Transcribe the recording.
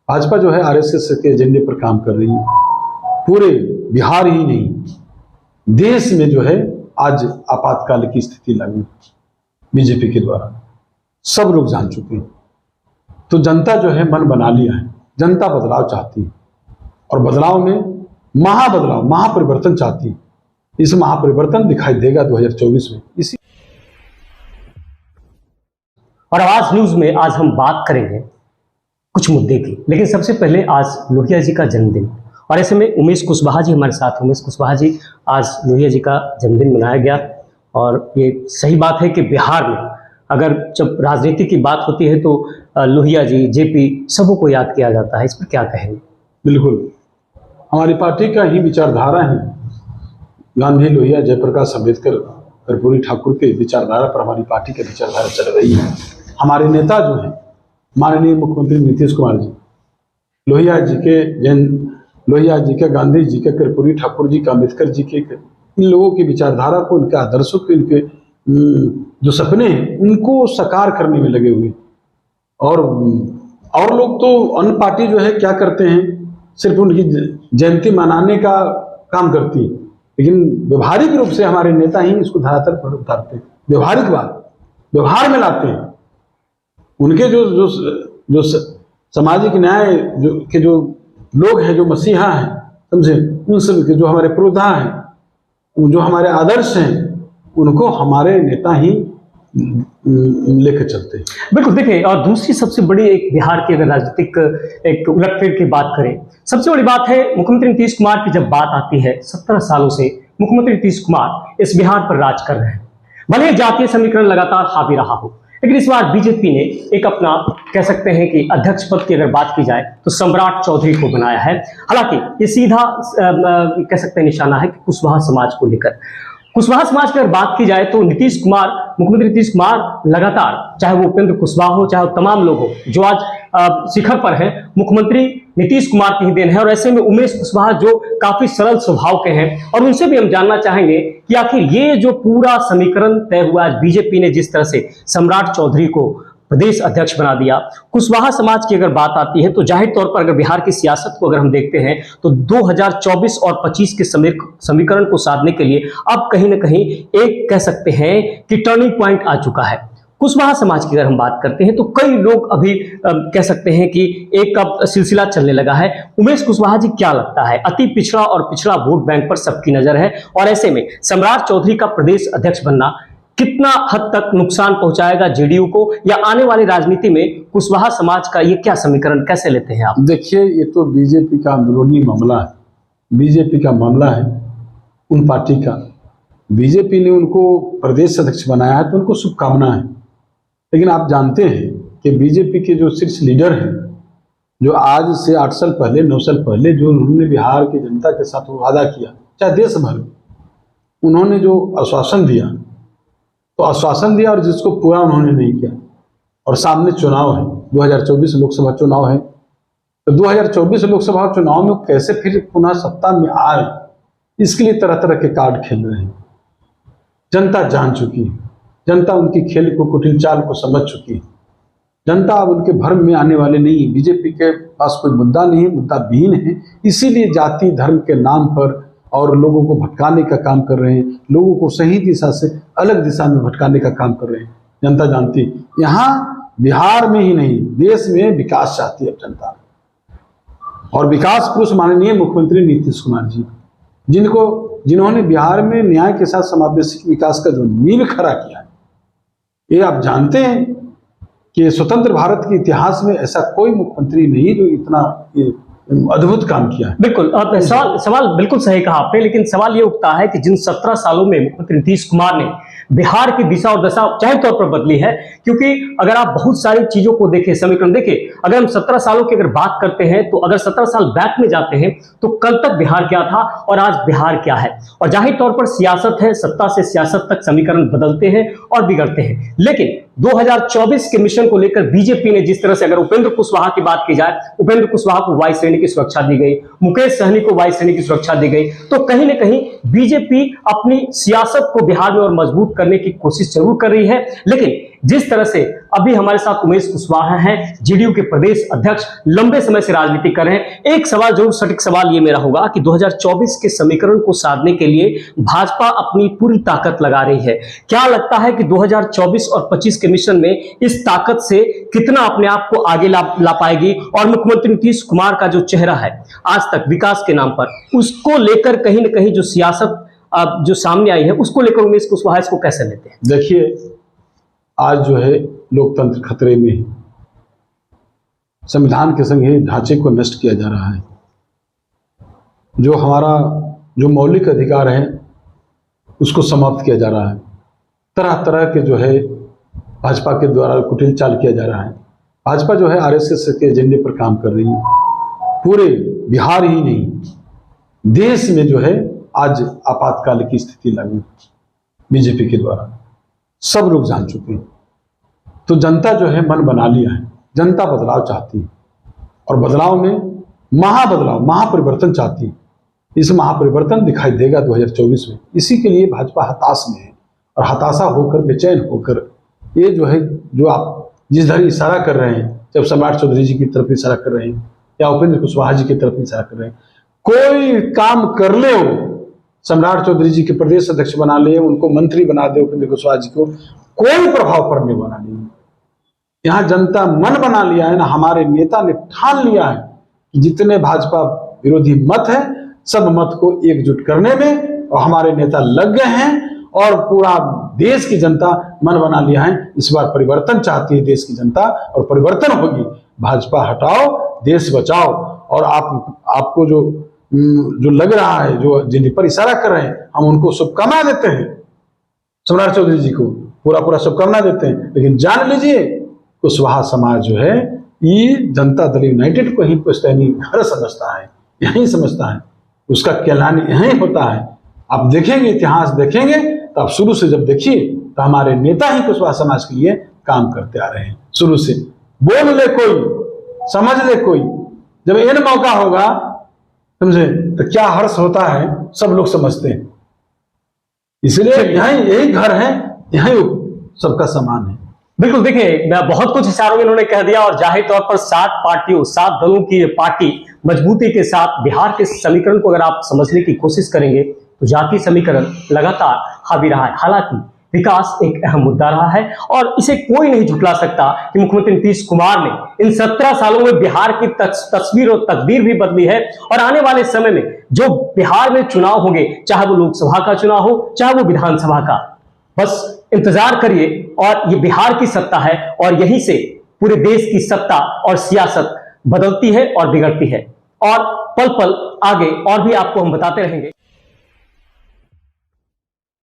भाजपा जो है आरएसएस के एजेंडे पर काम कर रही है। पूरे बिहार ही नहीं, देश में जो है आज आपातकाल की स्थिति लागू बीजेपी के द्वारा सब लोग जान चुके हैं। तो जनता जो है मन बना लिया है, जनता बदलाव चाहती है और बदलाव में महाबदलाव, महापरिवर्तन चाहती है। इस महापरिवर्तन दिखाई देगा 2024 में। इसी और आवाज न्यूज में आज हम बात करेंगे कुछ मुद्दे की, लेकिन सबसे पहले आज लोहिया जी का जन्मदिन और ऐसे में उमेश कुशवाहा जी हमारे साथ। उमेश कुशवाहा जी, आज लोहिया जी का जन्मदिन मनाया गया और ये सही बात है कि बिहार में अगर जब राजनीति की बात होती है तो लोहिया जी, जेपी सबों को याद किया जाता है। इस पर क्या कहेंगे? बिल्कुल, हमारी पार्टी का ही विचारधारा है। गांधी, लोहिया, जयप्रकाश अम्बेडकर, कर्पूरी ठाकुर के विचारधारा पर हमारी पार्टी की विचारधारा चल रही है। हमारे नेता जो हैं माननीय मुख्यमंत्री नीतीश कुमार जी, लोहिया जी के, गांधी जी के, कर्पूरी ठाकुर जी के, अम्बेडकर जी के, इन लोगों की विचारधारा को, इनके आदर्शों को, इनके जो सपने हैं उनको साकार करने में लगे हुए। और लोग तो अन्य पार्टी जो है क्या करते हैं, सिर्फ उनकी जयंती मनाने का काम करती है, लेकिन व्यवहारिक रूप से हमारे नेता ही इसको धरातल पर उतारते हैं, व्यवहारिक बात व्यवहार में लाते हैं। उनके जो सामाजिक न्याय जो लोग हैं, जो मसीहा हैं, समझे, उन सब के जो हमारे पुरोधा हैं, जो हमारे आदर्श हैं, उनको हमारे नेता ही लेकर चलते हैं। बिल्कुल, देखिए, और दूसरी सबसे बड़ी एक बिहार की अगर राजनीतिक एक उलटफेर की बात करें, सबसे बड़ी बात है मुख्यमंत्री नीतीश कुमार की जब बात आती है, 17 सालों से मुख्यमंत्री नीतीश कुमार इस बिहार पर राज कर रहे हैं। भले ही जातीय समीकरण लगातार हावी रहा हो, लेकिन इस बार बीजेपी ने एक अपना कह सकते हैं कि अध्यक्ष पद की अगर बात की जाए तो सम्राट चौधरी को बनाया है। हालांकि ये सीधा कह सकते हैं निशाना है कि कुशवाहा समाज को लेकर। कुशवाहा समाज की अगर बात की जाए तो मुख्यमंत्री नीतीश कुमार लगातार, चाहे वो उपेंद्र कुशवाहा हो, चाहे वो तमाम लोग हो जो आज शिखर पर हैं, मुख्यमंत्री नीतीश कुमार की ही देन है। और ऐसे में उमेश कुशवाहा जो काफी सरल स्वभाव के हैं, और उनसे भी हम जानना चाहेंगे कि आखिर ये जो पूरा समीकरण तय हुआ, बीजेपी ने जिस तरह से सम्राट चौधरी को प्रदेश अध्यक्ष बना दिया, कुशवाहा समाज की अगर बात आती है तो जाहिर तौर पर अगर बिहार की सियासत को अगर हम देखते हैं तो 2024 और 25 के समीकरण को साधने के लिए अब कहीं ना कहीं एक कह सकते हैं कि टर्निंग पॉइंट आ चुका है। कुशवाहा समाज की अगर हम बात करते हैं तो कई लोग अभी कह सकते हैं कि एक अब सिलसिला चलने लगा है। उमेश कुशवाहा जी, क्या लगता है, अति पिछड़ा और पिछड़ा वोट बैंक पर सबकी नजर है, और ऐसे में सम्राट चौधरी का प्रदेश अध्यक्ष बनना कितना हद तक नुकसान पहुंचाएगा जेडीयू को, या आने वाली राजनीति में कुशवाहा समाज का ये क्या समीकरण कैसे लेते हैं आप? देखिए, ये तो बीजेपी का अंदरूनी मामला है, बीजेपी का मामला है, उन पार्टी का। बीजेपी ने उनको प्रदेश अध्यक्ष बनाया है तो उनको शुभकामना है, लेकिन आप जानते हैं कि बीजेपी के जो शीर्ष लीडर हैं, जो आज से 8 साल पहले, 9 साल पहले जो उन्होंने बिहार की जनता के साथ वादा किया, चाहे देश भर में उन्होंने जो आश्वासन दिया, तो आश्वासन दिया और जिसको पूरा उन्होंने नहीं किया। और सामने चुनाव है, 2024 लोकसभा चुनाव है, तो 2024 लोकसभा चुनाव में कैसे फिर पुनः सत्ता में आए, इसके लिए तरह तरह के कार्ड खेल रहे हैं। जनता जान चुकी है, जनता उनकी खेल को, कुटिल चाल को समझ चुकी है। जनता अब उनके भ्रम में आने वाले नहीं है। बीजेपी के पास कोई मुद्दा नहीं है, मुद्दा विहीन है, इसीलिए जाति धर्म के नाम पर और लोगों को भटकाने का काम कर रहे हैं, लोगों को सही दिशा से अलग दिशा में भटकाने का काम कर रहे हैं। जनता जानती है, यहाँ बिहार में ही नहीं देश में विकास चाहती है जनता, और विकास पुरुष माननीय मुख्यमंत्री नीतीश कुमार जी, जिन्होंने बिहार में न्याय के साथ समावेशी विकास का जो नींव खड़ा किया है। ये आप जानते हैं कि स्वतंत्र भारत के इतिहास में ऐसा कोई मुख्यमंत्री नहीं जो इतना अद्भुत काम किया है। बिल्कुल, सवाल बिल्कुल सही कहा आपने, लेकिन सवाल ये उठता है कि जिन 17 सालों में मुख्यमंत्री नीतीश कुमार ने बिहार की दिशा और दशा चाहे तौर पर बदली है, क्योंकि अगर आप बहुत सारी चीजों को देखें, समीकरण देखें, अगर हम 17 सालों की अगर बात करते हैं तो अगर 17 साल बैक में जाते हैं तो कल तक बिहार क्या था और आज बिहार क्या है। और जाहिर तौर पर सियासत है, सत्ता से सियासत तक समीकरण बदलते हैं और बिगड़ते हैं, लेकिन 2024 के मिशन को लेकर बीजेपी ने जिस तरह से, अगर उपेंद्र कुशवाहा की बात की जाए, उपेंद्र कुशवाहा को वायु श्रेणी की सुरक्षा दी गई, मुकेश सहनी को वायु श्रेणी की सुरक्षा दी गई, तो कहीं ना कहीं बीजेपी अपनी सियासत को बिहार में और मजबूत करने की कोशिश जरूर कर रही है। लेकिन जिस तरह से अभी हमारे साथ उमेश कुशवाहा हैं, जेडीयू के प्रदेश अध्यक्ष, लंबे समय से राजनीति कर रहे हैं। एक सवाल जरूर, सटीक सवाल ये मेरा होगा कि 2024 के समीकरण को साधने के लिए भाजपा अपनी पूरी ताकत लगा रही है। क्या लगता है कि 2024 और 25 के मिशन में इस ताकत से कितना अपने आप को आगे ला पाएगी? और मुख्यमंत्री नीतीश कुमार का जो चेहरा है आज तक विकास के नाम पर, उसको लेकर कहीं ना कहीं जो सियासत जो सामने आई है, उसको लेकर उमेश कुशवाहा इसको कैसे लेते हैं? देखिए, आज जो है लोकतंत्र खतरे में है। संविधान के संग ही ढांचे को नष्ट किया जा रहा है। जो हमारा जो मौलिक अधिकार है उसको समाप्त किया जा रहा है। तरह तरह के जो है भाजपा के द्वारा कुटिल चाल किया जा रहा है। भाजपा जो है आरएसएस के एजेंडे पर काम कर रही है। पूरे बिहार ही नहीं, देश में जो है आज आपातकाल की स्थिति लागू बीजेपी के द्वारा, सब लोग जान चुके हैं। तो जनता जो है मन बना लिया है। जनता बदलाव चाहती है और बदलाव में महाबदलाव, महापरिवर्तन चाहती है। इस महापरिवर्तन दिखाई देगा 2024 में। इसी के लिए भाजपा हताश में है और हताशा होकर, बेचैन होकर, ये जो है, जो आप जिस धर इशारा कर रहे हैं, जब सम्राट चौधरी जी की तरफ इशारा कर रहे हैं या उपेंद्र कुशवाहा जी की तरफ इशारा कर रहे हैं, कोई काम कर ले, वो सम्राट चौधरी जी के प्रदेश अध्यक्ष बना ले, उनको मंत्री बना दे उपेंद्र कुशवाहा जी को, कोई प्रभाव पड़ने वाला नहीं। यहाँ जनता मन बना लिया है ना, हमारे नेता ने ठान लिया है कि जितने भाजपा विरोधी मत है, सब मत को एकजुट करने में और हमारे नेता लग गए हैं। और पूरा देश की जनता मन बना लिया है, इस बार परिवर्तन चाहती है देश की जनता और परिवर्तन होगी। भाजपा हटाओ, देश बचाओ। और आपको जो लग रहा है, जो जिन पर इशारा कर रहे हैं, हम उनको शुभकामना देते हैं। सम्राट चौधरी जी को पूरा शुभकामना देते हैं। लेकिन जान लीजिए, कुशवाहा समाज जो है, ये जनता दल यूनाइटेड को ही पुश्तैनी घर समझता है, यही समझता है, उसका कहलान यही होता है। आप देखेंगे, इतिहास देखेंगे तो आप शुरू से जब देखिए तो हमारे नेता ही कुशवाहा समाज के लिए काम करते आ रहे हैं शुरू से। बोल ले कोई, समझ ले कोई, जब इन मौका होगा, समझे, तो क्या हर्ष होता है, सब लोग समझते हैं। इसलिए यही घर है, यही सबका सामान है। बिल्कुल, देखिए, बहुत कुछ इशारों में इन्होंने कह दिया और जाहिर तौर पर 7 पार्टियों, 7 दलों की ये पार्टी मजबूती के साथ बिहार के समीकरण को अगर आप समझने की कोशिश करेंगे तो जातीय समीकरण लगातार हावी रहा है। हालांकि विकास एक अहम मुद्दा रहा है और इसे कोई नहीं झुठला सकता कि मुख्यमंत्री नीतीश कुमार ने इन 17 सालों में बिहार की तस्वीर और तकदीर भी बदली है। और आने वाले समय में जो बिहार में चुनाव होंगे, चाहे वो लोकसभा का चुनाव हो, चाहे वो विधानसभा का, बस इंतजार करिए। और ये बिहार की सत्ता है और यहीं से पूरे देश की सत्ता और सियासत बदलती है और बिगड़ती है। और पल पल आगे और भी आपको हम बताते रहेंगे।